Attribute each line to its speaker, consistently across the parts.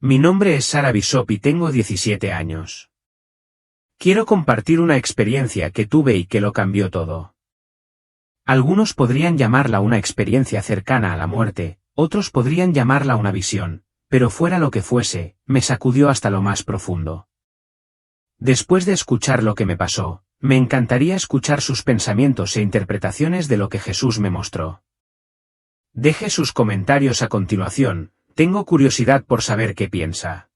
Speaker 1: Mi nombre es Sarah Bishop y tengo 17 años. Quiero compartir una experiencia que tuve y que lo cambió todo. Algunos podrían llamarla una experiencia cercana a la muerte, otros podrían llamarla una visión, pero fuera lo que fuese, me sacudió hasta lo más profundo. Después de escuchar lo que me pasó, me encantaría escuchar sus pensamientos e interpretaciones de lo que Jesús me mostró. Deje sus comentarios a continuación, tengo curiosidad por saber qué piensa.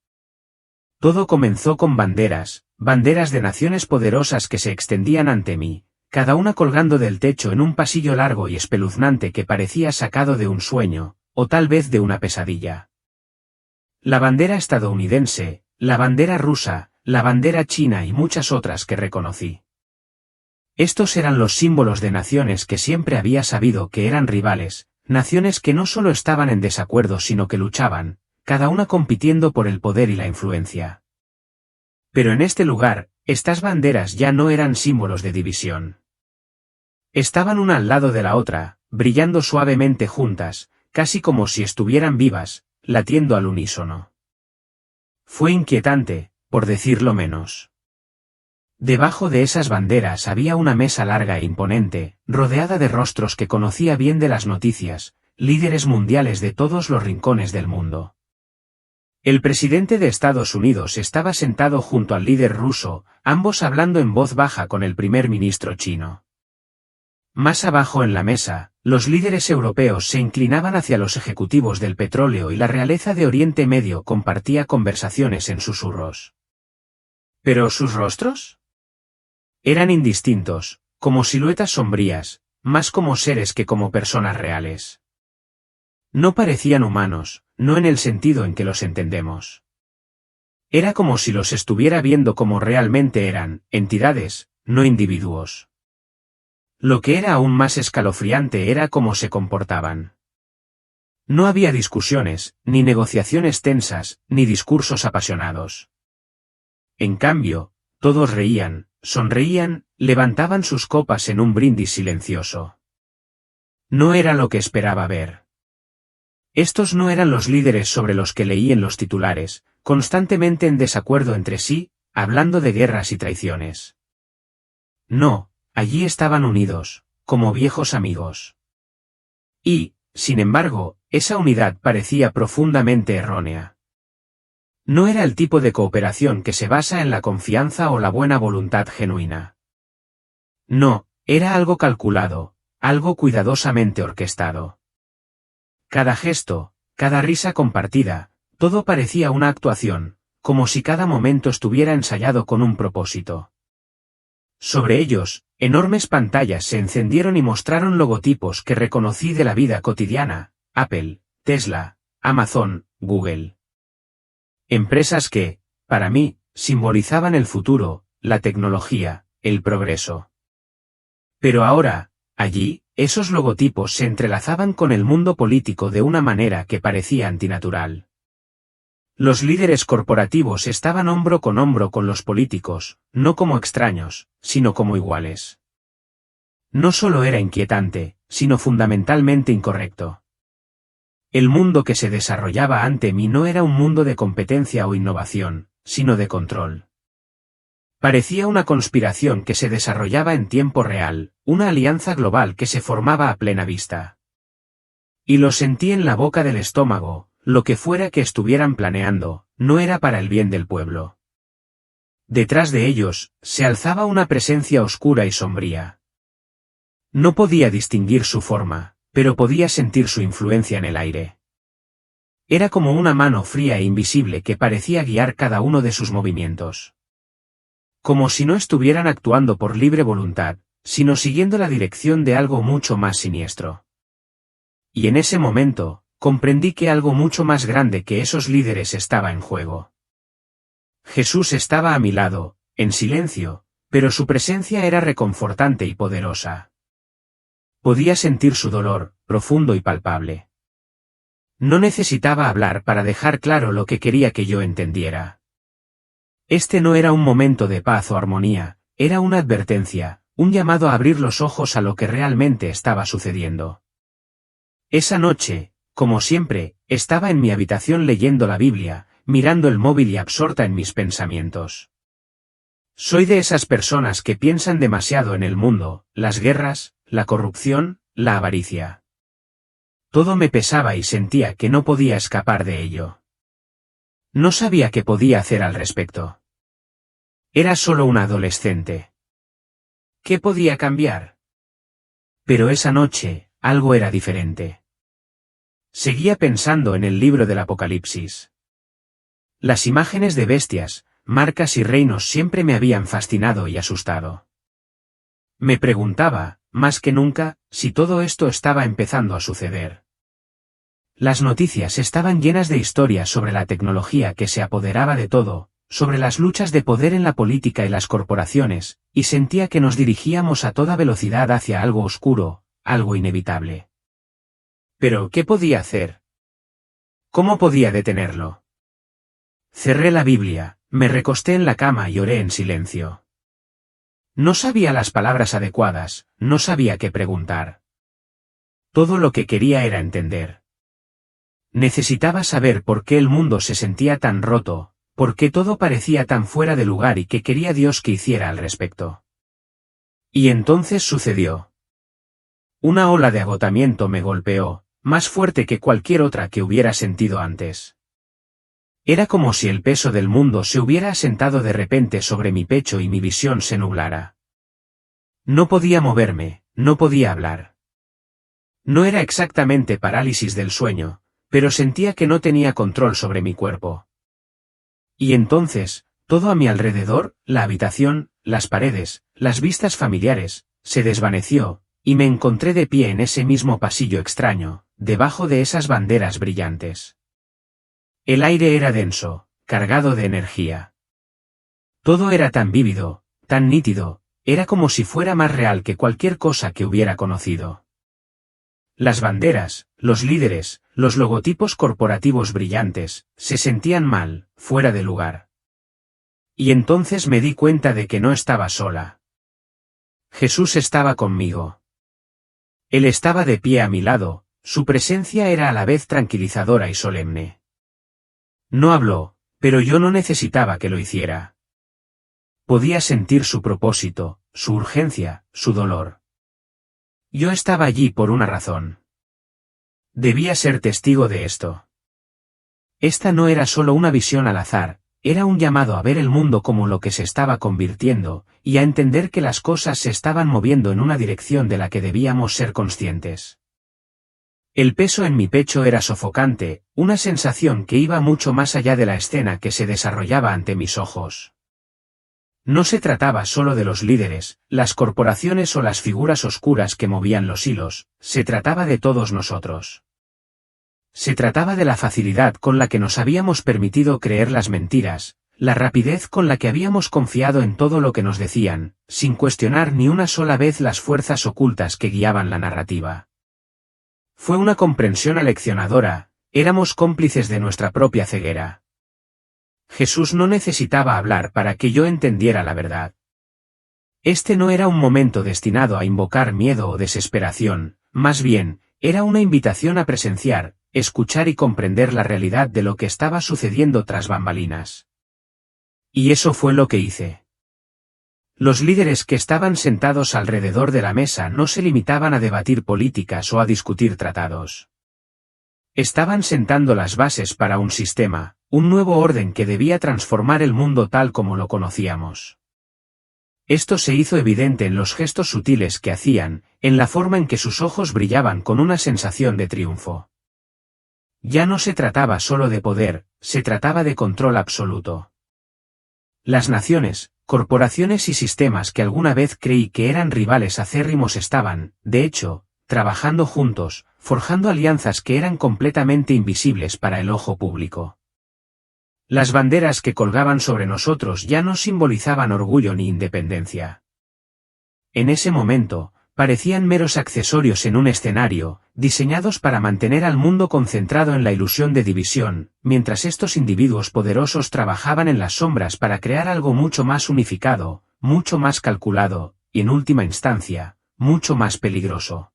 Speaker 1: Todo comenzó con banderas de naciones poderosas que se extendían ante mí, cada una colgando del techo en un pasillo largo y espeluznante que parecía sacado de un sueño, o tal vez de una pesadilla. La bandera estadounidense, la bandera rusa, la bandera china y muchas otras que reconocí. Estos eran los símbolos de naciones que siempre había sabido que eran rivales, naciones que no solo estaban en desacuerdo sino que luchaban, cada una compitiendo por el poder y la influencia. Pero en este lugar, estas banderas ya no eran símbolos de división. Estaban una al lado de la otra, brillando suavemente juntas, casi como si estuvieran vivas, latiendo al unísono. Fue inquietante, por decirlo menos. Debajo de esas banderas había una mesa larga e imponente, rodeada de rostros que conocía bien de las noticias, líderes mundiales de todos los rincones del mundo. El presidente de Estados Unidos estaba sentado junto al líder ruso, ambos hablando en voz baja con el primer ministro chino. Más abajo en la mesa, los líderes europeos se inclinaban hacia los ejecutivos del petróleo y la realeza de Oriente Medio compartía conversaciones en susurros. ¿Pero sus rostros? Eran indistintos, como siluetas sombrías, más como seres que como personas reales. No parecían humanos, no en el sentido en que los entendemos. Era como si los estuviera viendo como realmente eran, entidades, no individuos. Lo que era aún más escalofriante era cómo se comportaban. No había discusiones, ni negociaciones tensas, ni discursos apasionados. En cambio, todos reían, sonreían, levantaban sus copas en un brindis silencioso. No era lo que esperaba ver. Estos no eran los líderes sobre los que leí en los titulares, constantemente en desacuerdo entre sí, hablando de guerras y traiciones. No, allí estaban unidos, como viejos amigos. Y, sin embargo, esa unidad parecía profundamente errónea. No era el tipo de cooperación que se basa en la confianza o la buena voluntad genuina. No, era algo calculado, algo cuidadosamente orquestado. Cada gesto, cada risa compartida, todo parecía una actuación, como si cada momento estuviera ensayado con un propósito. Sobre ellos, enormes pantallas se encendieron y mostraron logotipos que reconocí de la vida cotidiana: Apple, Tesla, Amazon, Google. Empresas que, para mí, simbolizaban el futuro, la tecnología, el progreso. Pero ahora, allí, esos logotipos se entrelazaban con el mundo político de una manera que parecía antinatural. Los líderes corporativos estaban hombro con los políticos, no como extraños, sino como iguales. No solo era inquietante, sino fundamentalmente incorrecto. El mundo que se desarrollaba ante mí no era un mundo de competencia o innovación, sino de control. Parecía una conspiración que se desarrollaba en tiempo real, una alianza global que se formaba a plena vista. Y lo sentí en la boca del estómago, lo que fuera que estuvieran planeando, no era para el bien del pueblo. Detrás de ellos, se alzaba una presencia oscura y sombría. No podía distinguir su forma, pero podía sentir su influencia en el aire. Era como una mano fría e invisible que parecía guiar cada uno de sus movimientos. Como si no estuvieran actuando por libre voluntad, sino siguiendo la dirección de algo mucho más siniestro. Y en ese momento, comprendí que algo mucho más grande que esos líderes estaba en juego. Jesús estaba a mi lado, en silencio, pero su presencia era reconfortante y poderosa. Podía sentir su dolor, profundo y palpable. No necesitaba hablar para dejar claro lo que quería que yo entendiera. Este no era un momento de paz o armonía, era una advertencia, un llamado a abrir los ojos a lo que realmente estaba sucediendo. Esa noche, como siempre, estaba en mi habitación leyendo la Biblia, mirando el móvil y absorta en mis pensamientos. Soy de esas personas que piensan demasiado en el mundo, las guerras, la corrupción, la avaricia. Todo me pesaba y sentía que no podía escapar de ello. No sabía qué podía hacer al respecto. Era solo un adolescente. ¿Qué podía cambiar? Pero esa noche, algo era diferente. Seguía pensando en el libro del Apocalipsis. Las imágenes de bestias, marcas y reinos siempre me habían fascinado y asustado. Me preguntaba, más que nunca, si todo esto estaba empezando a suceder. Las noticias estaban llenas de historias sobre la tecnología que se apoderaba de todo, sobre las luchas de poder en la política y las corporaciones, y sentía que nos dirigíamos a toda velocidad hacia algo oscuro, algo inevitable. Pero, ¿qué podía hacer? ¿Cómo podía detenerlo? Cerré la Biblia, me recosté en la cama y oré en silencio. No sabía las palabras adecuadas, no sabía qué preguntar. Todo lo que quería era entender. Necesitaba saber por qué el mundo se sentía tan roto, por qué todo parecía tan fuera de lugar y qué quería Dios que hiciera al respecto. Y entonces sucedió. Una ola de agotamiento me golpeó, más fuerte que cualquier otra que hubiera sentido antes. Era como si el peso del mundo se hubiera asentado de repente sobre mi pecho y mi visión se nublara. No podía moverme, no podía hablar. No era exactamente parálisis del sueño, pero sentía que no tenía control sobre mi cuerpo. Y entonces, todo a mi alrededor, la habitación, las paredes, las vistas familiares, se desvaneció, y me encontré de pie en ese mismo pasillo extraño, debajo de esas banderas brillantes. El aire era denso, cargado de energía. Todo era tan vívido, tan nítido, era como si fuera más real que cualquier cosa que hubiera conocido. Las banderas, los líderes, los logotipos corporativos brillantes, se sentían mal, fuera de lugar. Y entonces me di cuenta de que no estaba sola. Jesús estaba conmigo. Él estaba de pie a mi lado, su presencia era a la vez tranquilizadora y solemne. No habló, pero yo no necesitaba que lo hiciera. Podía sentir su propósito, su urgencia, su dolor. Yo estaba allí por una razón. Debía ser testigo de esto. Esta no era solo una visión al azar, era un llamado a ver el mundo como lo que se estaba convirtiendo, y a entender que las cosas se estaban moviendo en una dirección de la que debíamos ser conscientes. El peso en mi pecho era sofocante, una sensación que iba mucho más allá de la escena que se desarrollaba ante mis ojos. No se trataba solo de los líderes, las corporaciones o las figuras oscuras que movían los hilos, se trataba de todos nosotros. Se trataba de la facilidad con la que nos habíamos permitido creer las mentiras, la rapidez con la que habíamos confiado en todo lo que nos decían, sin cuestionar ni una sola vez las fuerzas ocultas que guiaban la narrativa. Fue una comprensión aleccionadora, éramos cómplices de nuestra propia ceguera. Jesús no necesitaba hablar para que yo entendiera la verdad. Este no era un momento destinado a invocar miedo o desesperación, más bien, era una invitación a presenciar, escuchar y comprender la realidad de lo que estaba sucediendo tras bambalinas. Y eso fue lo que hice. Los líderes que estaban sentados alrededor de la mesa no se limitaban a debatir políticas o a discutir tratados. Estaban sentando las bases para un sistema, un nuevo orden que debía transformar el mundo tal como lo conocíamos. Esto se hizo evidente en los gestos sutiles que hacían, en la forma en que sus ojos brillaban con una sensación de triunfo. Ya no se trataba solo de poder, se trataba de control absoluto. Las naciones, corporaciones y sistemas que alguna vez creí que eran rivales acérrimos estaban, de hecho, trabajando juntos, forjando alianzas que eran completamente invisibles para el ojo público. Las banderas que colgaban sobre nosotros ya no simbolizaban orgullo ni independencia. En ese momento, parecían meros accesorios en un escenario, diseñados para mantener al mundo concentrado en la ilusión de división, mientras estos individuos poderosos trabajaban en las sombras para crear algo mucho más unificado, mucho más calculado, y en última instancia, mucho más peligroso.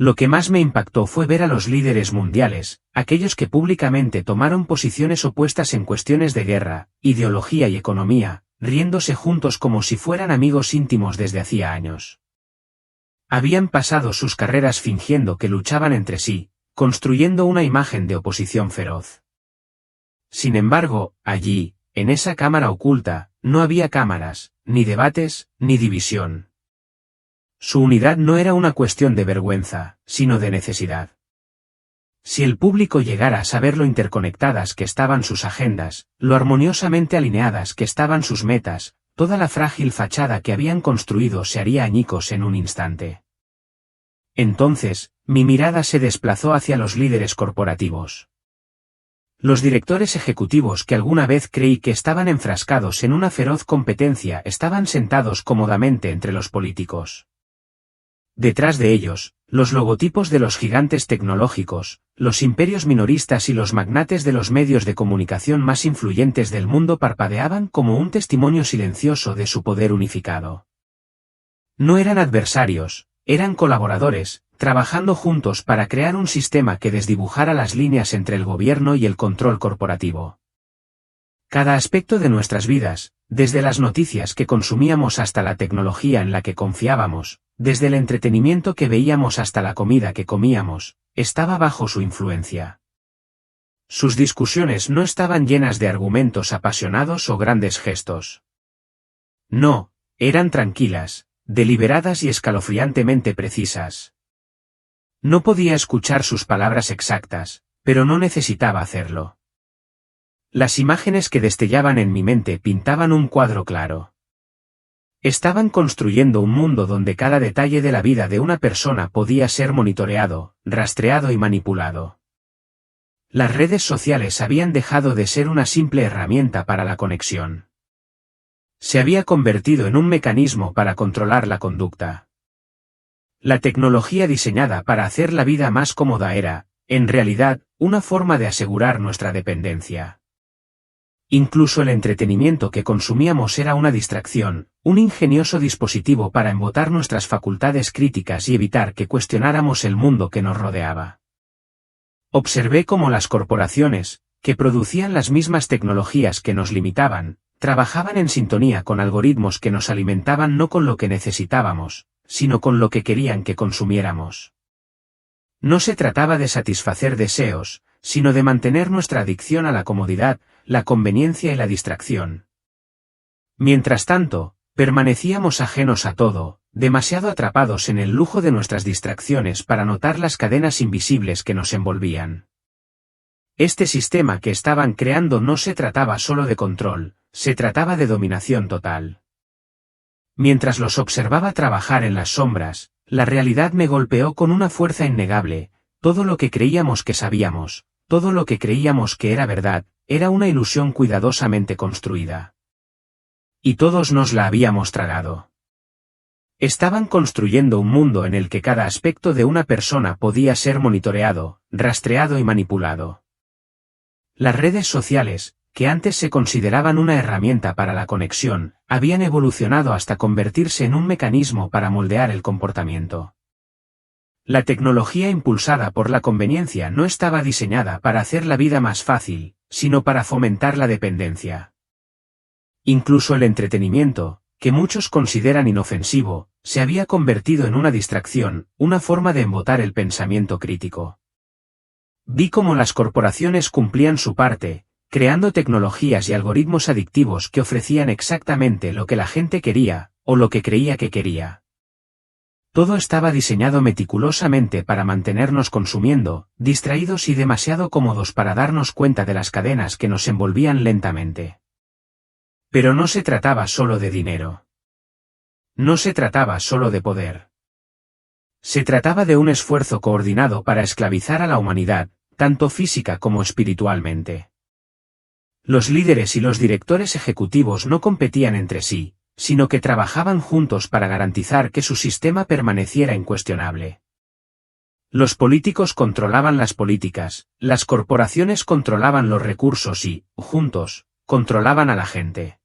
Speaker 1: Lo que más me impactó fue ver a los líderes mundiales, aquellos que públicamente tomaron posiciones opuestas en cuestiones de guerra, ideología y economía, riéndose juntos como si fueran amigos íntimos desde hacía años. Habían pasado sus carreras fingiendo que luchaban entre sí, construyendo una imagen de oposición feroz. Sin embargo, allí, en esa cámara oculta, no había cámaras, ni debates, ni división. Su unidad no era una cuestión de vergüenza, sino de necesidad. Si el público llegara a saber lo interconectadas que estaban sus agendas, lo armoniosamente alineadas que estaban sus metas, toda la frágil fachada que habían construido se haría añicos en un instante. Entonces, mi mirada se desplazó hacia los líderes corporativos. Los directores ejecutivos que alguna vez creí que estaban enfrascados en una feroz competencia estaban sentados cómodamente entre los políticos. Detrás de ellos, los logotipos de los gigantes tecnológicos, los imperios minoristas y los magnates de los medios de comunicación más influyentes del mundo parpadeaban como un testimonio silencioso de su poder unificado. No eran adversarios, eran colaboradores, trabajando juntos para crear un sistema que desdibujara las líneas entre el gobierno y el control corporativo. Cada aspecto de nuestras vidas, desde las noticias que consumíamos hasta la tecnología en la que confiábamos, desde el entretenimiento que veíamos hasta la comida que comíamos, estaba bajo su influencia. Sus discusiones no estaban llenas de argumentos apasionados o grandes gestos. No, eran tranquilas, deliberadas y escalofriantemente precisas. No podía escuchar sus palabras exactas, pero no necesitaba hacerlo. Las imágenes que destellaban en mi mente pintaban un cuadro claro. Estaban construyendo un mundo donde cada detalle de la vida de una persona podía ser monitoreado, rastreado y manipulado. Las redes sociales habían dejado de ser una simple herramienta para la conexión. Se había convertido en un mecanismo para controlar la conducta. La tecnología diseñada para hacer la vida más cómoda era, en realidad, una forma de asegurar nuestra dependencia. Incluso el entretenimiento que consumíamos era una distracción, un ingenioso dispositivo para embotar nuestras facultades críticas y evitar que cuestionáramos el mundo que nos rodeaba. Observé cómo las corporaciones, que producían las mismas tecnologías que nos limitaban, trabajaban en sintonía con algoritmos que nos alimentaban no con lo que necesitábamos, sino con lo que querían que consumiéramos. No se trataba de satisfacer deseos, sino de mantener nuestra adicción a la comodidad, la conveniencia y la distracción. Mientras tanto, permanecíamos ajenos a todo, demasiado atrapados en el lujo de nuestras distracciones para notar las cadenas invisibles que nos envolvían. Este sistema que estaban creando no se trataba solo de control, se trataba de dominación total. Mientras los observaba trabajar en las sombras, la realidad me golpeó con una fuerza innegable. Todo lo que creíamos que sabíamos, todo lo que creíamos que era verdad, era una ilusión cuidadosamente construida. Y todos nos la habíamos tragado. Estaban construyendo un mundo en el que cada aspecto de una persona podía ser monitoreado, rastreado y manipulado. Las redes sociales, que antes se consideraban una herramienta para la conexión, habían evolucionado hasta convertirse en un mecanismo para moldear el comportamiento. La tecnología impulsada por la conveniencia no estaba diseñada para hacer la vida más fácil, sino para fomentar la dependencia. Incluso el entretenimiento, que muchos consideran inofensivo, se había convertido en una distracción, una forma de embotar el pensamiento crítico. Vi cómo las corporaciones cumplían su parte, creando tecnologías y algoritmos adictivos que ofrecían exactamente lo que la gente quería, o lo que creía que quería. Todo estaba diseñado meticulosamente para mantenernos consumiendo, distraídos y demasiado cómodos para darnos cuenta de las cadenas que nos envolvían lentamente. Pero no se trataba solo de dinero. No se trataba solo de poder. Se trataba de un esfuerzo coordinado para esclavizar a la humanidad, tanto física como espiritualmente. Los líderes y los directores ejecutivos no competían entre sí, sino que trabajaban juntos para garantizar que su sistema permaneciera incuestionable. Los políticos controlaban las políticas, las corporaciones controlaban los recursos y, juntos, controlaban a la gente.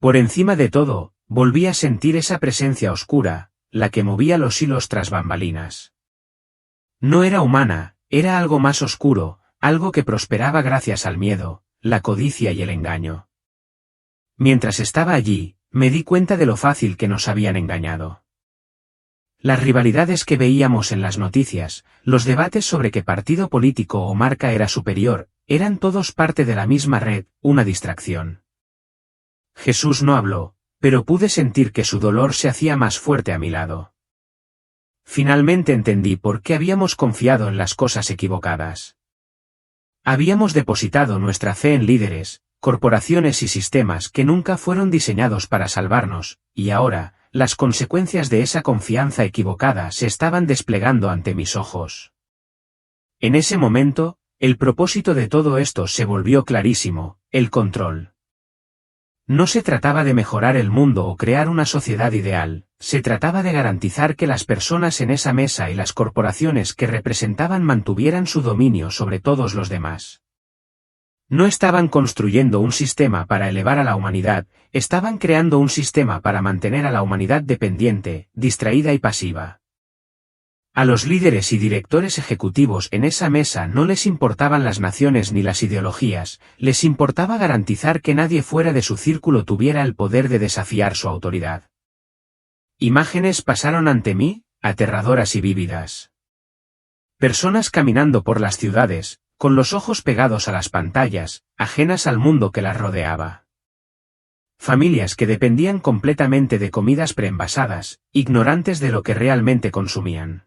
Speaker 1: Por encima de todo, volví a sentir esa presencia oscura, la que movía los hilos tras bambalinas. No era humana, era algo más oscuro, algo que prosperaba gracias al miedo, la codicia y el engaño. Mientras estaba allí, me di cuenta de lo fácil que nos habían engañado. Las rivalidades que veíamos en las noticias, los debates sobre qué partido político o marca era superior, eran todos parte de la misma red, una distracción. Jesús no habló, pero pude sentir que su dolor se hacía más fuerte a mi lado. Finalmente entendí por qué habíamos confiado en las cosas equivocadas. Habíamos depositado nuestra fe en líderes, corporaciones y sistemas que nunca fueron diseñados para salvarnos, y ahora, las consecuencias de esa confianza equivocada se estaban desplegando ante mis ojos. En ese momento, el propósito de todo esto se volvió clarísimo: el control. No se trataba de mejorar el mundo o crear una sociedad ideal, se trataba de garantizar que las personas en esa mesa y las corporaciones que representaban mantuvieran su dominio sobre todos los demás. No estaban construyendo un sistema para elevar a la humanidad, estaban creando un sistema para mantener a la humanidad dependiente, distraída y pasiva. A los líderes y directores ejecutivos en esa mesa no les importaban las naciones ni las ideologías, les importaba garantizar que nadie fuera de su círculo tuviera el poder de desafiar su autoridad. Imágenes pasaron ante mí, aterradoras y vívidas. Personas caminando por las ciudades, con los ojos pegados a las pantallas, ajenas al mundo que las rodeaba. Familias que dependían completamente de comidas preenvasadas, ignorantes de lo que realmente consumían.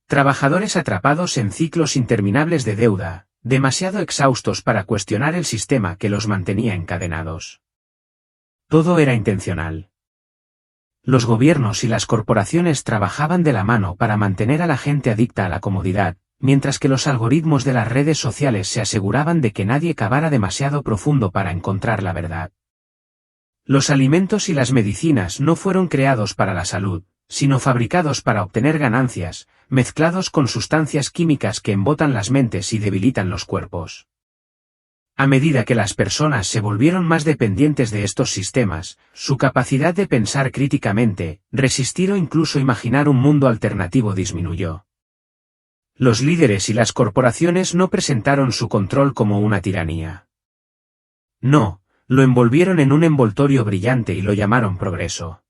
Speaker 1: Trabajadores atrapados en ciclos interminables de deuda, demasiado exhaustos para cuestionar el sistema que los mantenía encadenados. Todo era intencional. Los gobiernos y las corporaciones trabajaban de la mano para mantener a la gente adicta a la comodidad, mientras que los algoritmos de las redes sociales se aseguraban de que nadie cavara demasiado profundo para encontrar la verdad. Los alimentos y las medicinas no fueron creados para la salud, sino fabricados para obtener ganancias, mezclados con sustancias químicas que embotan las mentes y debilitan los cuerpos. A medida que las personas se volvieron más dependientes de estos sistemas, su capacidad de pensar críticamente, resistir o incluso imaginar un mundo alternativo disminuyó. Los líderes y las corporaciones no presentaron su control como una tiranía. No, lo envolvieron en un envoltorio brillante y lo llamaron progreso.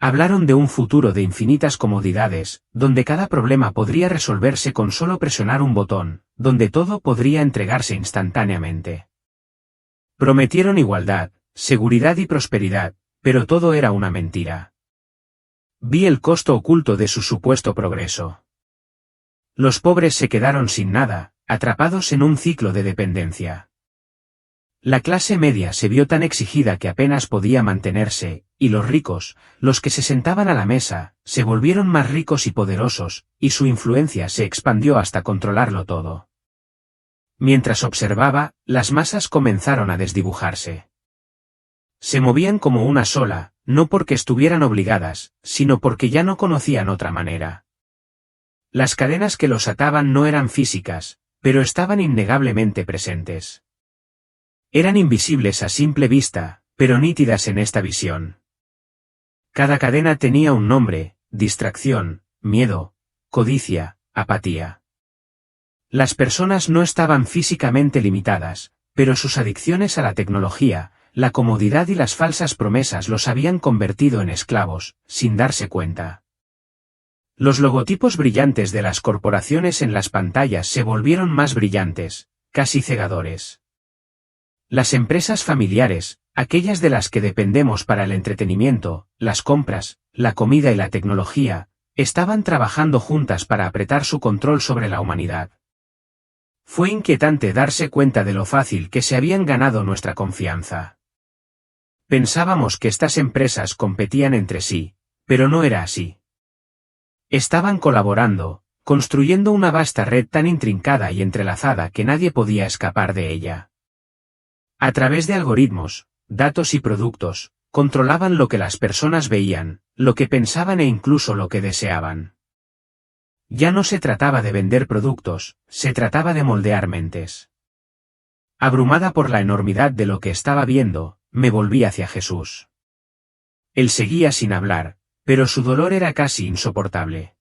Speaker 1: Hablaron de un futuro de infinitas comodidades, donde cada problema podría resolverse con solo presionar un botón, donde todo podría entregarse instantáneamente. Prometieron igualdad, seguridad y prosperidad, pero todo era una mentira. Vi el costo oculto de su supuesto progreso. Los pobres se quedaron sin nada, atrapados en un ciclo de dependencia. La clase media se vio tan exigida que apenas podía mantenerse, y los ricos, los que se sentaban a la mesa, se volvieron más ricos y poderosos, y su influencia se expandió hasta controlarlo todo. Mientras observaba, las masas comenzaron a desdibujarse. Se movían como una sola, no porque estuvieran obligadas, sino porque ya no conocían otra manera. Las cadenas que los ataban no eran físicas, pero estaban innegablemente presentes. Eran invisibles a simple vista, pero nítidas en esta visión. Cada cadena tenía un nombre: distracción, miedo, codicia, apatía. Las personas no estaban físicamente limitadas, pero sus adicciones a la tecnología, la comodidad y las falsas promesas los habían convertido en esclavos, sin darse cuenta. Los logotipos brillantes de las corporaciones en las pantallas se volvieron más brillantes, casi cegadores. Las empresas familiares, aquellas de las que dependemos para el entretenimiento, las compras, la comida y la tecnología, estaban trabajando juntas para apretar su control sobre la humanidad. Fue inquietante darse cuenta de lo fácil que se habían ganado nuestra confianza. Pensábamos que estas empresas competían entre sí, pero no era así. Estaban colaborando, construyendo una vasta red tan intrincada y entrelazada que nadie podía escapar de ella. A través de algoritmos, datos y productos, controlaban lo que las personas veían, lo que pensaban e incluso lo que deseaban. Ya no se trataba de vender productos, se trataba de moldear mentes. Abrumada por la enormidad de lo que estaba viendo, me volví hacia Jesús. Él seguía sin hablar, pero su dolor era casi insoportable.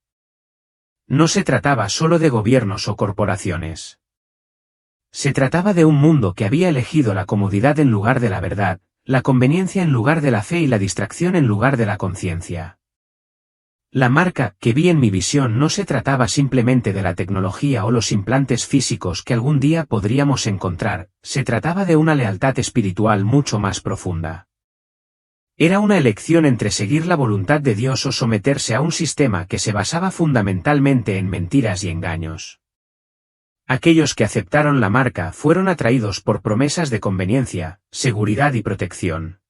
Speaker 1: No se trataba solo de gobiernos o corporaciones. Se trataba de un mundo que había elegido la comodidad en lugar de la verdad, la conveniencia en lugar de la fe y la distracción en lugar de la conciencia. La marca que vi en mi visión no se trataba simplemente de la tecnología o los implantes físicos que algún día podríamos encontrar, se trataba de una lealtad espiritual mucho más profunda. Era una elección entre seguir la voluntad de Dios o someterse a un sistema que se basaba fundamentalmente en mentiras y engaños. Aquellos que aceptaron la marca fueron atraídos por promesas de conveniencia, seguridad y protección.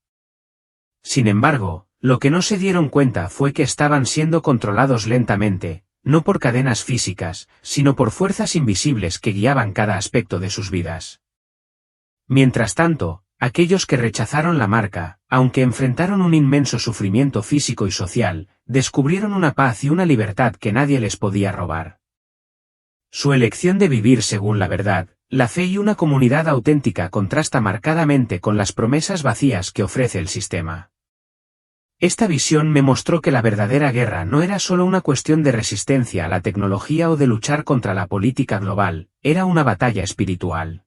Speaker 1: Sin embargo, lo que no se dieron cuenta fue que estaban siendo controlados lentamente, no por cadenas físicas, sino por fuerzas invisibles que guiaban cada aspecto de sus vidas. Mientras tanto, aquellos que rechazaron la marca, aunque enfrentaron un inmenso sufrimiento físico y social, descubrieron una paz y una libertad que nadie les podía robar. Su elección de vivir según la verdad, la fe y una comunidad auténtica contrasta marcadamente con las promesas vacías que ofrece el sistema. Esta visión me mostró que la verdadera guerra no era solo una cuestión de resistencia a la tecnología o de luchar contra la política global, era una batalla espiritual.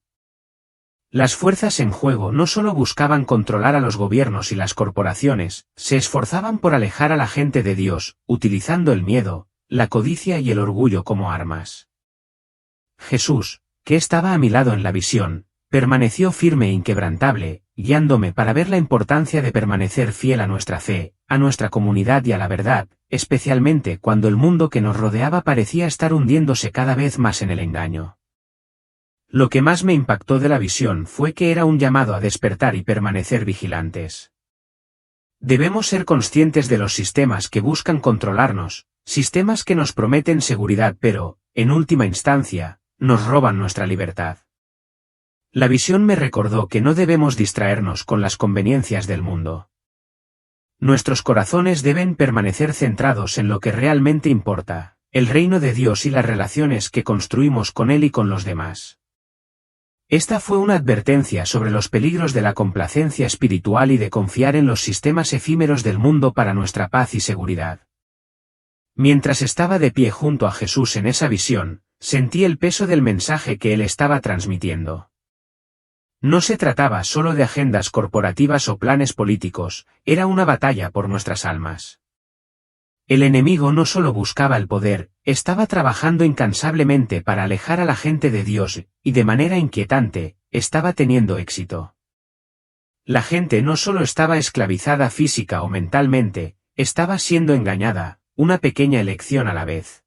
Speaker 1: Las fuerzas en juego no solo buscaban controlar a los gobiernos y las corporaciones, se esforzaban por alejar a la gente de Dios, utilizando el miedo, la codicia y el orgullo como armas. Jesús, que estaba a mi lado en la visión, permaneció firme e inquebrantable, guiándome para ver la importancia de permanecer fiel a nuestra fe, a nuestra comunidad y a la verdad, especialmente cuando el mundo que nos rodeaba parecía estar hundiéndose cada vez más en el engaño. Lo que más me impactó de la visión fue que era un llamado a despertar y permanecer vigilantes. Debemos ser conscientes de los sistemas que buscan controlarnos, sistemas que nos prometen seguridad pero, en última instancia, nos roban nuestra libertad. La visión me recordó que no debemos distraernos con las conveniencias del mundo. Nuestros corazones deben permanecer centrados en lo que realmente importa, el reino de Dios y las relaciones que construimos con Él y con los demás. Esta fue una advertencia sobre los peligros de la complacencia espiritual y de confiar en los sistemas efímeros del mundo para nuestra paz y seguridad. Mientras estaba de pie junto a Jesús en esa visión, sentí el peso del mensaje que Él estaba transmitiendo. No se trataba solo de agendas corporativas o planes políticos, era una batalla por nuestras almas. El enemigo no solo buscaba el poder, estaba trabajando incansablemente para alejar a la gente de Dios, y de manera inquietante, estaba teniendo éxito. La gente no solo estaba esclavizada física o mentalmente, estaba siendo engañada, una pequeña elección a la vez.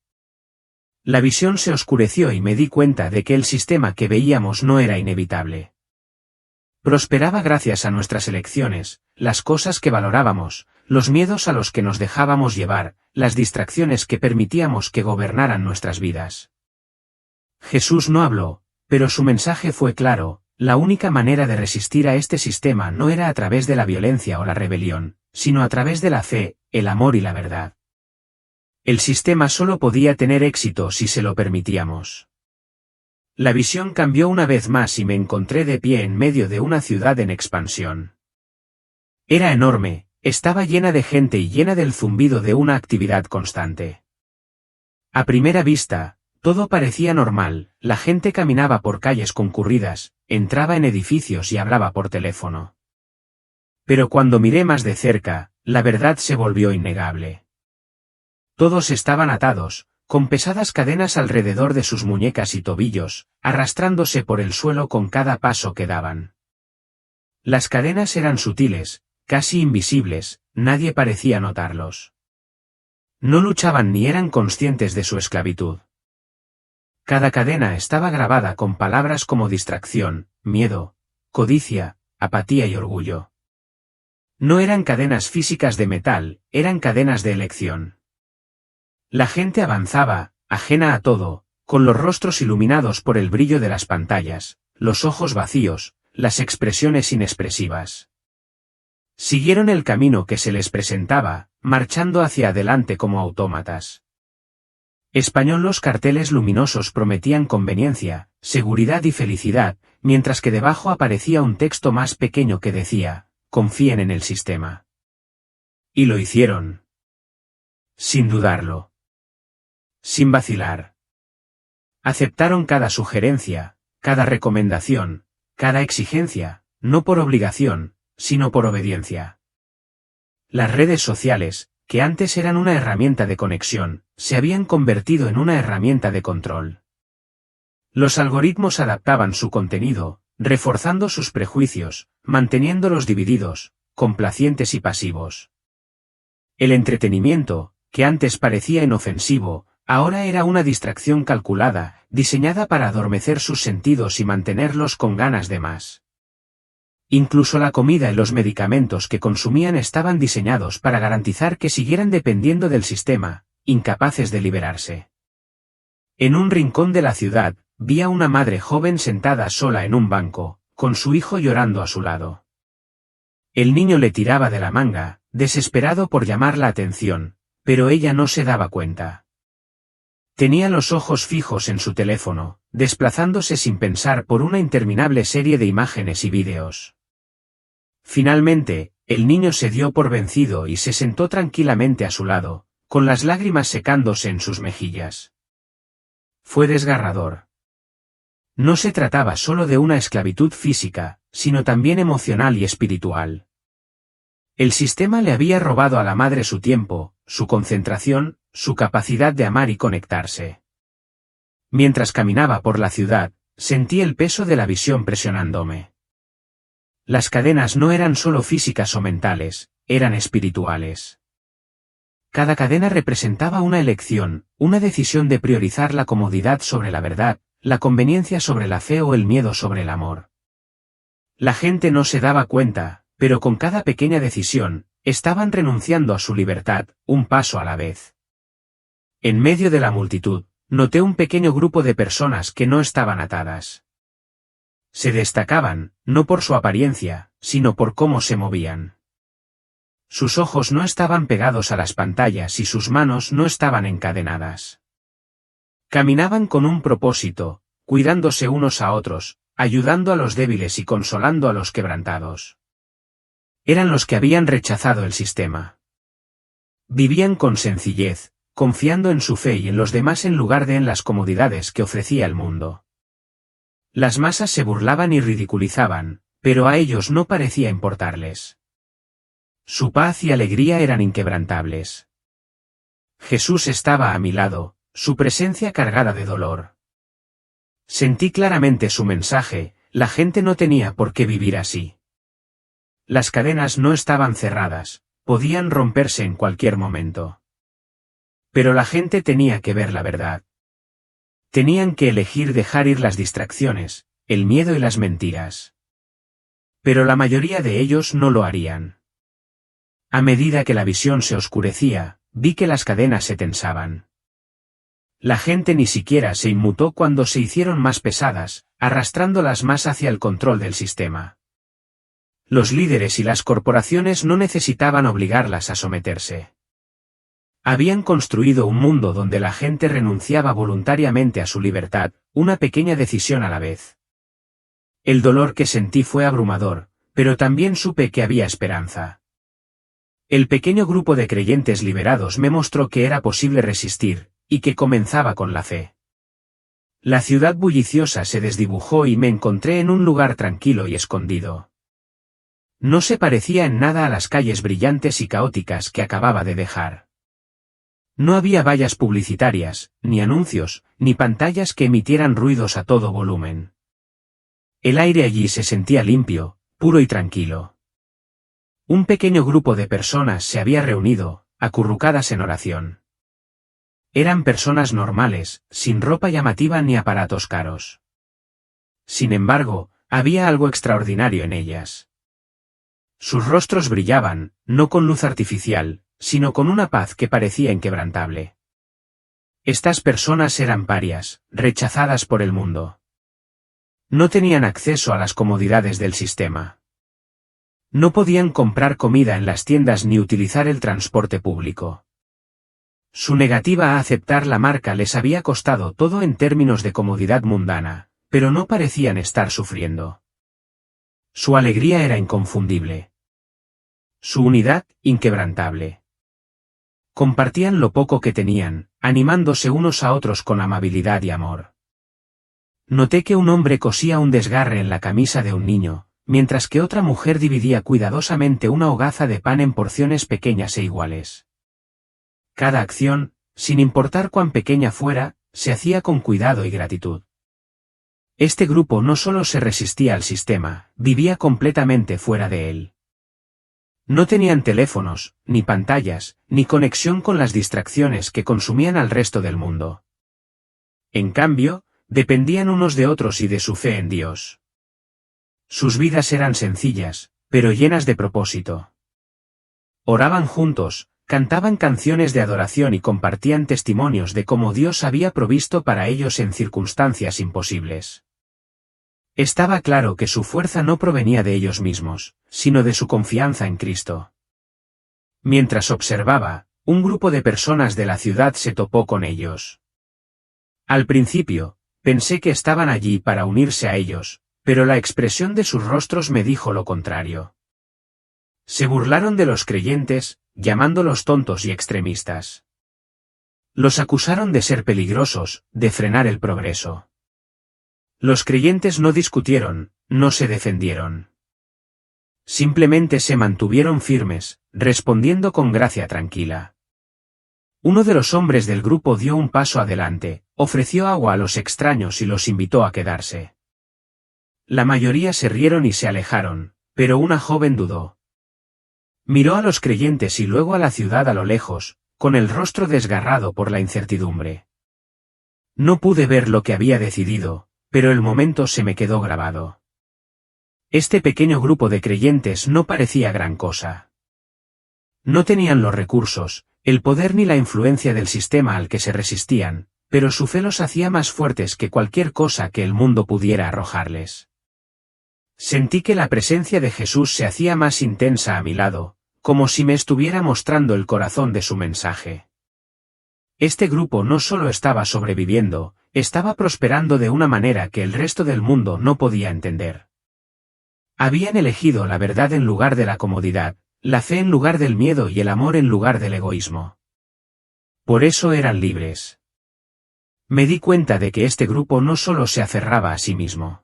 Speaker 1: La visión se oscureció y me di cuenta de que el sistema que veíamos no era inevitable. Prosperaba gracias a nuestras elecciones, las cosas que valorábamos, los miedos a los que nos dejábamos llevar, las distracciones que permitíamos que gobernaran nuestras vidas. Jesús no habló, pero su mensaje fue claro, la única manera de resistir a este sistema no era a través de la violencia o la rebelión, sino a través de la fe, el amor y la verdad. El sistema solo podía tener éxito si se lo permitíamos. La visión cambió una vez más y me encontré de pie en medio de una ciudad en expansión. Era enorme, estaba llena de gente y llena del zumbido de una actividad constante. A primera vista, todo parecía normal, la gente caminaba por calles concurridas, entraba en edificios y hablaba por teléfono. Pero cuando miré más de cerca, la verdad se volvió innegable. Todos estaban atados, con pesadas cadenas alrededor de sus muñecas y tobillos, arrastrándose por el suelo con cada paso que daban. Las cadenas eran sutiles, casi invisibles, nadie parecía notarlos. No luchaban ni eran conscientes de su esclavitud. Cada cadena estaba grabada con palabras como distracción, miedo, codicia, apatía y orgullo. No eran cadenas físicas de metal, eran cadenas de elección. La gente avanzaba, ajena a todo, con los rostros iluminados por el brillo de las pantallas, los ojos vacíos, las expresiones inexpresivas. Siguieron el camino que se les presentaba, marchando hacia adelante como autómatas. Español. Los carteles luminosos prometían conveniencia, seguridad y felicidad, mientras que debajo aparecía un texto más pequeño que decía, confíen en el sistema. Y lo hicieron. Sin dudarlo. sin vacilar. Aceptaron cada sugerencia, cada recomendación, cada exigencia, no por obligación, sino por obediencia. Las redes sociales, que antes eran una herramienta de conexión, se habían convertido en una herramienta de control. Los algoritmos adaptaban su contenido, reforzando sus prejuicios, manteniéndolos divididos, complacientes y pasivos. El entretenimiento, que antes parecía inofensivo, ahora era una distracción calculada, diseñada para adormecer sus sentidos y mantenerlos con ganas de más. Incluso la comida y los medicamentos que consumían estaban diseñados para garantizar que siguieran dependiendo del sistema, incapaces de liberarse. En un rincón de la ciudad, vi a una madre joven sentada sola en un banco, con su hijo llorando a su lado. El niño le tiraba de la manga, desesperado por llamar la atención, pero ella no se daba cuenta. Tenía los ojos fijos en su teléfono, desplazándose sin pensar por una interminable serie de imágenes y vídeos. Finalmente, el niño se dio por vencido y se sentó tranquilamente a su lado, con las lágrimas secándose en sus mejillas. Fue desgarrador. No se trataba solo de una esclavitud física, sino también emocional y espiritual. El sistema le había robado a la madre su tiempo, su concentración, su capacidad de amar y conectarse. Mientras caminaba por la ciudad, sentí el peso de la visión presionándome. Las cadenas no eran solo físicas o mentales, eran espirituales. Cada cadena representaba una elección, una decisión de priorizar la comodidad sobre la verdad, la conveniencia sobre la fe o el miedo sobre el amor. La gente no se daba cuenta, pero con cada pequeña decisión, estaban renunciando a su libertad, un paso a la vez. En medio de la multitud, noté un pequeño grupo de personas que no estaban atadas. Se destacaban, no por su apariencia, sino por cómo se movían. Sus ojos no estaban pegados a las pantallas y sus manos no estaban encadenadas. Caminaban con un propósito, cuidándose unos a otros, ayudando a los débiles y consolando a los quebrantados. Eran los que habían rechazado el sistema. Vivían con sencillez, confiando en su fe y en los demás en lugar de en las comodidades que ofrecía el mundo. Las masas se burlaban y ridiculizaban, pero a ellos no parecía importarles. Su paz y alegría eran inquebrantables. Jesús estaba a mi lado, su presencia cargada de dolor. Sentí claramente su mensaje, la gente no tenía por qué vivir así. Las cadenas no estaban cerradas, podían romperse en cualquier momento. Pero la gente tenía que ver la verdad. Tenían que elegir dejar ir las distracciones, el miedo y las mentiras. Pero la mayoría de ellos no lo harían. A medida que la visión se oscurecía, vi que las cadenas se tensaban. La gente ni siquiera se inmutó cuando se hicieron más pesadas, arrastrándolas más hacia el control del sistema. Los líderes y las corporaciones no necesitaban obligarlas a someterse. Habían construido un mundo donde la gente renunciaba voluntariamente a su libertad, una pequeña decisión a la vez. El dolor que sentí fue abrumador, pero también supe que había esperanza. El pequeño grupo de creyentes liberados me mostró que era posible resistir, y que comenzaba con la fe. La ciudad bulliciosa se desdibujó y me encontré en un lugar tranquilo y escondido. No se parecía en nada a las calles brillantes y caóticas que acababa de dejar. No había vallas publicitarias, ni anuncios, ni pantallas que emitieran ruidos a todo volumen. El aire allí se sentía limpio, puro y tranquilo. Un pequeño grupo de personas se había reunido, acurrucadas en oración. Eran personas normales, sin ropa llamativa ni aparatos caros. Sin embargo, había algo extraordinario en ellas. Sus rostros brillaban, no con luz artificial, sino con una paz que parecía inquebrantable. Estas personas eran parias, rechazadas por el mundo. No tenían acceso a las comodidades del sistema. No podían comprar comida en las tiendas ni utilizar el transporte público. Su negativa a aceptar la marca les había costado todo en términos de comodidad mundana, pero no parecían estar sufriendo. Su alegría era inconfundible. Su unidad, inquebrantable. Compartían lo poco que tenían, animándose unos a otros con amabilidad y amor. Noté que un hombre cosía un desgarre en la camisa de un niño, mientras que otra mujer dividía cuidadosamente una hogaza de pan en porciones pequeñas e iguales. Cada acción, sin importar cuán pequeña fuera, se hacía con cuidado y gratitud. Este grupo no solo se resistía al sistema, vivía completamente fuera de él. No tenían teléfonos, ni pantallas, ni conexión con las distracciones que consumían al resto del mundo. En cambio, dependían unos de otros y de su fe en Dios. Sus vidas eran sencillas, pero llenas de propósito. Oraban juntos, cantaban canciones de adoración y compartían testimonios de cómo Dios había provisto para ellos en circunstancias imposibles. Estaba claro que su fuerza no provenía de ellos mismos, sino de su confianza en Cristo. Mientras observaba, un grupo de personas de la ciudad se topó con ellos. Al principio, pensé que estaban allí para unirse a ellos, pero la expresión de sus rostros me dijo lo contrario. Se burlaron de los creyentes, llamándolos tontos y extremistas. Los acusaron de ser peligrosos, de frenar el progreso. Los creyentes no discutieron, no se defendieron. Simplemente se mantuvieron firmes, respondiendo con gracia tranquila. Uno de los hombres del grupo dio un paso adelante, ofreció agua a los extraños y los invitó a quedarse. La mayoría se rieron y se alejaron, pero una joven dudó. Miró a los creyentes y luego a la ciudad a lo lejos, con el rostro desgarrado por la incertidumbre. No pude ver lo que había decidido, pero el momento se me quedó grabado. Este pequeño grupo de creyentes no parecía gran cosa. No tenían los recursos, el poder ni la influencia del sistema al que se resistían, pero su fe los hacía más fuertes que cualquier cosa que el mundo pudiera arrojarles. Sentí que la presencia de Jesús se hacía más intensa a mi lado, como si me estuviera mostrando el corazón de su mensaje. Este grupo no solo estaba sobreviviendo, estaba prosperando de una manera que el resto del mundo no podía entender. Habían elegido la verdad en lugar de la comodidad, la fe en lugar del miedo y el amor en lugar del egoísmo. Por eso eran libres. Me di cuenta de que este grupo no solo se aferraba a sí mismo.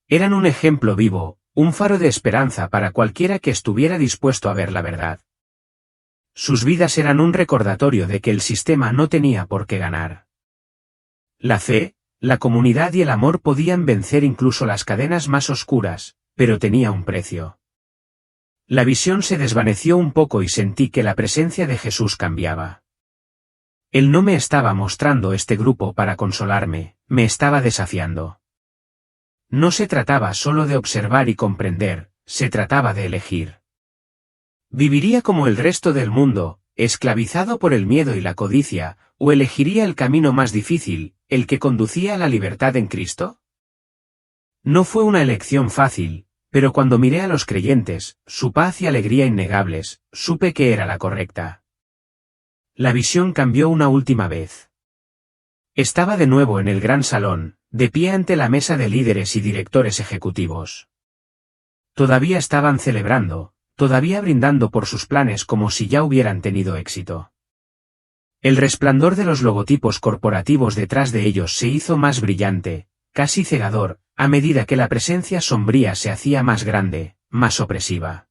Speaker 1: Eran un ejemplo vivo, un faro de esperanza para cualquiera que estuviera dispuesto a ver la verdad. Sus vidas eran un recordatorio de que el sistema no tenía por qué ganar. La fe, la comunidad y el amor podían vencer incluso las cadenas más oscuras, pero tenía un precio. La visión se desvaneció un poco y sentí que la presencia de Jesús cambiaba. Él no me estaba mostrando este grupo para consolarme, me estaba desafiando. No se trataba solo de observar y comprender, se trataba de elegir. ¿Viviría como el resto del mundo, esclavizado por el miedo y la codicia, o elegiría el camino más difícil, el que conducía a la libertad en Cristo? No fue una elección fácil, pero cuando miré a los creyentes, su paz y alegría innegables, supe que era la correcta. La visión cambió una última vez. Estaba de nuevo en el gran salón, de pie ante la mesa de líderes y directores ejecutivos. Todavía estaban celebrando, todavía brindando por sus planes como si ya hubieran tenido éxito. El resplandor de los logotipos corporativos detrás de ellos se hizo más brillante, casi cegador, a medida que la presencia sombría se hacía más grande, más opresiva.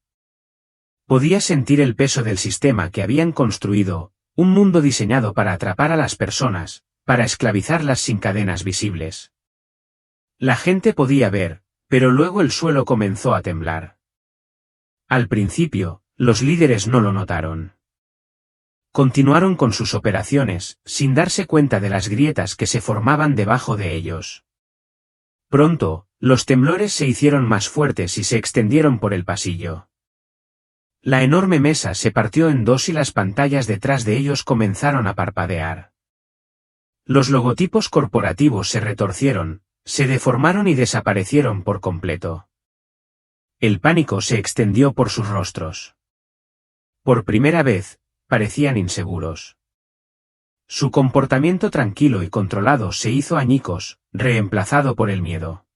Speaker 1: Podía sentir el peso del sistema que habían construido, un mundo diseñado para atrapar a las personas, para esclavizarlas sin cadenas visibles. La gente podía ver, pero luego el suelo comenzó a temblar. Al principio, los líderes no lo notaron. Continuaron con sus operaciones, sin darse cuenta de las grietas que se formaban debajo de ellos. Pronto, los temblores se hicieron más fuertes y se extendieron por el pasillo. La enorme mesa se partió en dos y las pantallas detrás de ellos comenzaron a parpadear. Los logotipos corporativos se retorcieron, se deformaron y desaparecieron por completo. El pánico se extendió por sus rostros. Por primera vez, parecían inseguros. Su comportamiento tranquilo y controlado se hizo añicos, reemplazado por el miedo.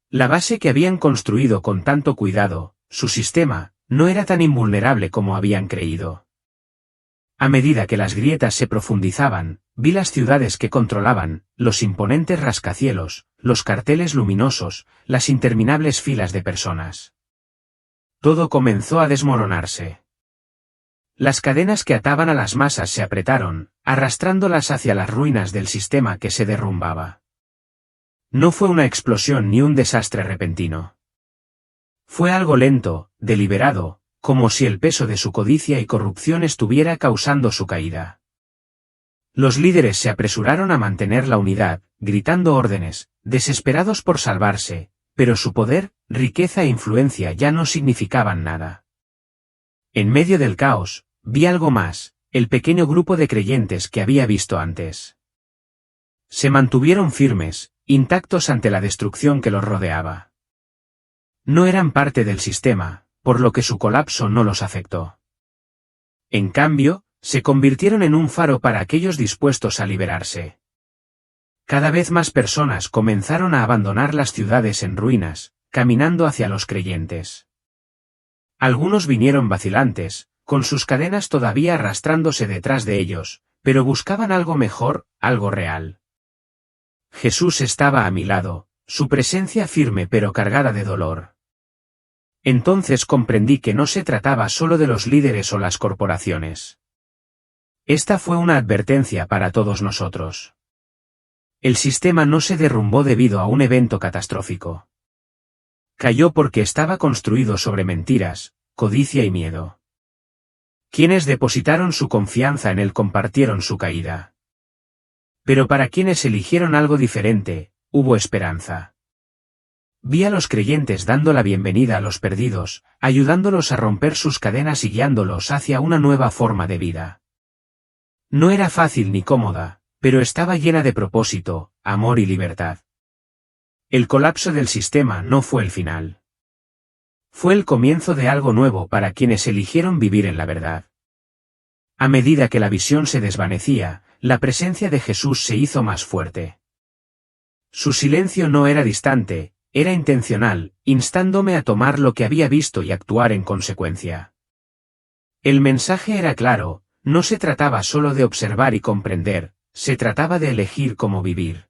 Speaker 1: La base que habían construido con tanto cuidado, su sistema, no era tan invulnerable como habían creído. A medida que las grietas se profundizaban, vi las ciudades que controlaban, los imponentes rascacielos, los carteles luminosos, las interminables filas de personas. Todo comenzó a desmoronarse. Las cadenas que ataban a las masas se apretaron, arrastrándolas hacia las ruinas del sistema que se derrumbaba. No fue una explosión ni un desastre repentino. Fue algo lento, deliberado, como si el peso de su codicia y corrupción estuviera causando su caída. Los líderes se apresuraron a mantener la unidad, gritando órdenes, desesperados por salvarse, pero su poder, riqueza e influencia ya no significaban nada. En medio del caos, vi algo más, el pequeño grupo de creyentes que había visto antes. Se mantuvieron firmes, intactos ante la destrucción que los rodeaba. No eran parte del sistema, por lo que su colapso no los afectó. En cambio, se convirtieron en un faro para aquellos dispuestos a liberarse. Cada vez más personas comenzaron a abandonar las ciudades en ruinas, caminando hacia los creyentes. Algunos vinieron vacilantes, con sus cadenas todavía arrastrándose detrás de ellos, pero buscaban algo mejor, algo real. Jesús estaba a mi lado, su presencia firme pero cargada de dolor. Entonces comprendí que no se trataba solo de los líderes o las corporaciones. Esta fue una advertencia para todos nosotros. El sistema no se derrumbó debido a un evento catastrófico. Cayó porque estaba construido sobre mentiras, codicia y miedo. Quienes depositaron su confianza en él compartieron su caída. Pero para quienes eligieron algo diferente, hubo esperanza. Vi a los creyentes dando la bienvenida a los perdidos, ayudándolos a romper sus cadenas y guiándolos hacia una nueva forma de vida. No era fácil ni cómoda, pero estaba llena de propósito, amor y libertad. El colapso del sistema no fue el final. Fue el comienzo de algo nuevo para quienes eligieron vivir en la verdad. A medida que la visión se desvanecía, la presencia de Jesús se hizo más fuerte. Su silencio no era distante, era intencional, instándome a tomar lo que había visto y actuar en consecuencia. El mensaje era claro, no se trataba solo de observar y comprender, se trataba de elegir cómo vivir.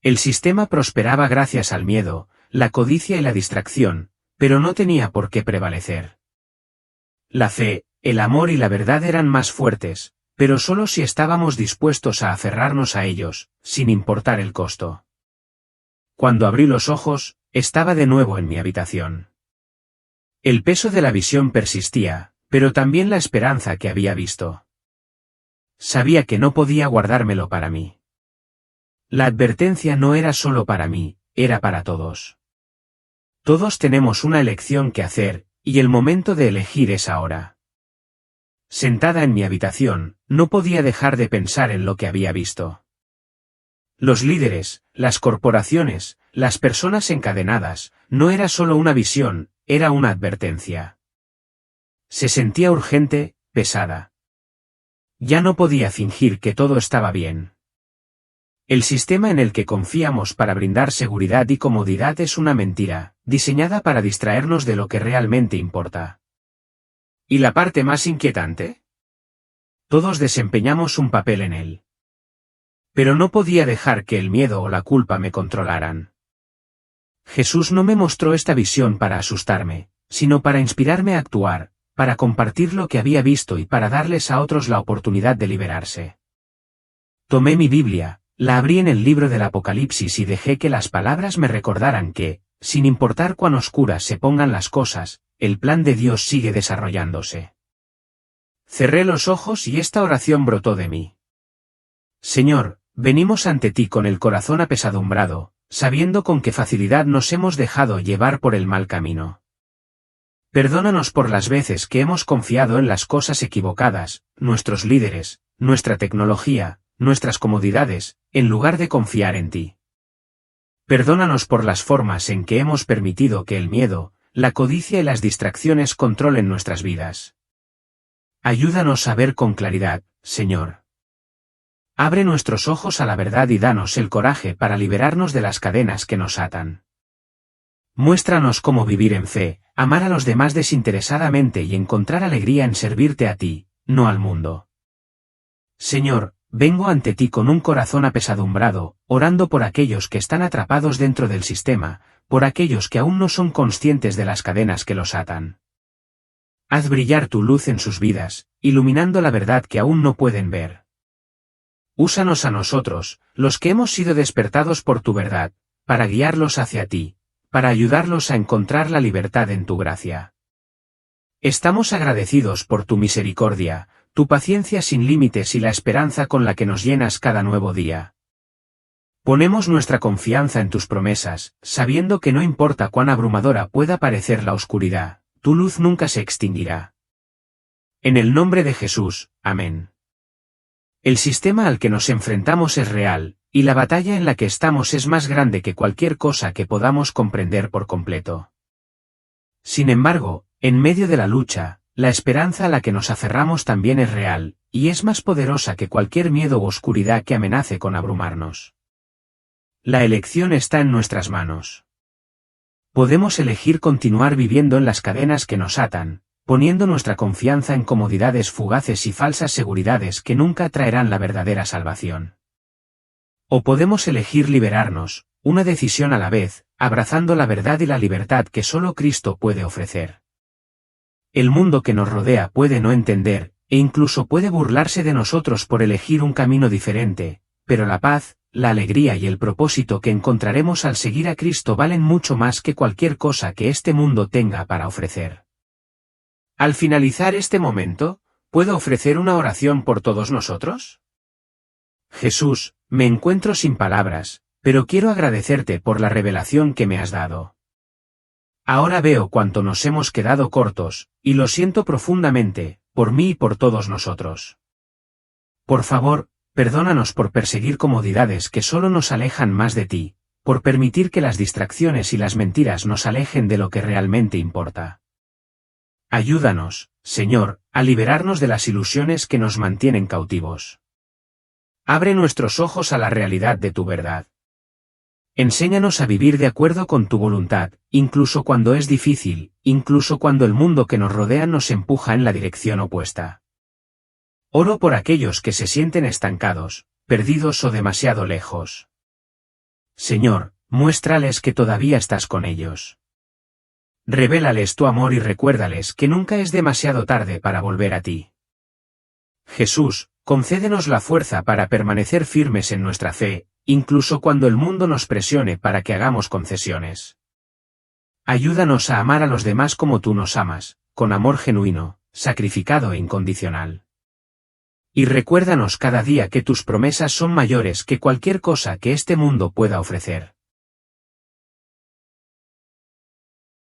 Speaker 1: El sistema prosperaba gracias al miedo, la codicia y la distracción, pero no tenía por qué prevalecer. La fe, el amor y la verdad eran más fuertes, pero solo si estábamos dispuestos a aferrarnos a ellos, sin importar el costo. Cuando abrí los ojos, estaba de nuevo en mi habitación. El peso de la visión persistía, pero también la esperanza que había visto. Sabía que no podía guardármelo para mí. La advertencia no era solo para mí, era para todos. Todos tenemos una elección que hacer, y el momento de elegir es ahora. Sentada en mi habitación, no podía dejar de pensar en lo que había visto. Los líderes, las corporaciones, las personas encadenadas, no era solo una visión, era una advertencia. Se sentía urgente, pesada. Ya no podía fingir que todo estaba bien. El sistema en el que confiamos para brindar seguridad y comodidad es una mentira, diseñada para distraernos de lo que realmente importa. ¿Y la parte más inquietante? Todos desempeñamos un papel en él. Pero no podía dejar que el miedo o la culpa me controlaran. Jesús no me mostró esta visión para asustarme, sino para inspirarme a actuar, para compartir lo que había visto y para darles a otros la oportunidad de liberarse. Tomé mi Biblia, la abrí en el libro del Apocalipsis y dejé que las palabras me recordaran que, sin importar cuán oscuras se pongan las cosas, el plan de Dios sigue desarrollándose. Cerré los ojos y esta oración brotó de mí. Señor, venimos ante ti con el corazón apesadumbrado, sabiendo con qué facilidad nos hemos dejado llevar por el mal camino. Perdónanos por las veces que hemos confiado en las cosas equivocadas, nuestros líderes, nuestra tecnología, nuestras comodidades, en lugar de confiar en ti. Perdónanos por las formas en que hemos permitido que el miedo, la codicia y las distracciones controlen nuestras vidas. Ayúdanos a ver con claridad, Señor. Abre nuestros ojos a la verdad y danos el coraje para liberarnos de las cadenas que nos atan. Muéstranos cómo vivir en fe, amar a los demás desinteresadamente y encontrar alegría en servirte a ti, no al mundo. Señor, vengo ante ti con un corazón apesadumbrado, orando por aquellos que están atrapados dentro del sistema, por aquellos que aún no son conscientes de las cadenas que los atan. Haz brillar tu luz en sus vidas, iluminando la verdad que aún no pueden ver. Úsanos a nosotros, los que hemos sido despertados por tu verdad, para guiarlos hacia ti, para ayudarlos a encontrar la libertad en tu gracia. Estamos agradecidos por tu misericordia, tu paciencia sin límites y la esperanza con la que nos llenas cada nuevo día. Ponemos nuestra confianza en tus promesas, sabiendo que no importa cuán abrumadora pueda parecer la oscuridad, tu luz nunca se extinguirá. En el nombre de Jesús, amén. El sistema al que nos enfrentamos es real, y la batalla en la que estamos es más grande que cualquier cosa que podamos comprender por completo. Sin embargo, en medio de la lucha, la esperanza a la que nos aferramos también es real, y es más poderosa que cualquier miedo u oscuridad que amenace con abrumarnos. La elección está en nuestras manos. Podemos elegir continuar viviendo en las cadenas que nos atan, poniendo nuestra confianza en comodidades fugaces y falsas seguridades que nunca traerán la verdadera salvación. O podemos elegir liberarnos, una decisión a la vez, abrazando la verdad y la libertad que solo Cristo puede ofrecer. El mundo que nos rodea puede no entender, e incluso puede burlarse de nosotros por elegir un camino diferente, pero la paz, la alegría y el propósito que encontraremos al seguir a Cristo valen mucho más que cualquier cosa que este mundo tenga para ofrecer. Al finalizar este momento, ¿puedo ofrecer una oración por todos nosotros? Jesús, me encuentro sin palabras, pero quiero agradecerte por la revelación que me has dado. Ahora veo cuánto nos hemos quedado cortos, y lo siento profundamente, por mí y por todos nosotros. Por favor, perdónanos por perseguir comodidades que solo nos alejan más de ti, por permitir que las distracciones y las mentiras nos alejen de lo que realmente importa. Ayúdanos, Señor, a liberarnos de las ilusiones que nos mantienen cautivos. Abre nuestros ojos a la realidad de tu verdad. Enséñanos a vivir de acuerdo con tu voluntad, incluso cuando es difícil, incluso cuando el mundo que nos rodea nos empuja en la dirección opuesta. Oro por aquellos que se sienten estancados, perdidos o demasiado lejos. Señor, muéstrales que todavía estás con ellos. Revélales tu amor y recuérdales que nunca es demasiado tarde para volver a ti. Jesús, concédenos la fuerza para permanecer firmes en nuestra fe, incluso cuando el mundo nos presione para que hagamos concesiones. Ayúdanos a amar a los demás como tú nos amas, con amor genuino, sacrificado e incondicional. Y recuérdanos cada día que tus promesas son mayores que cualquier cosa que este mundo pueda ofrecer.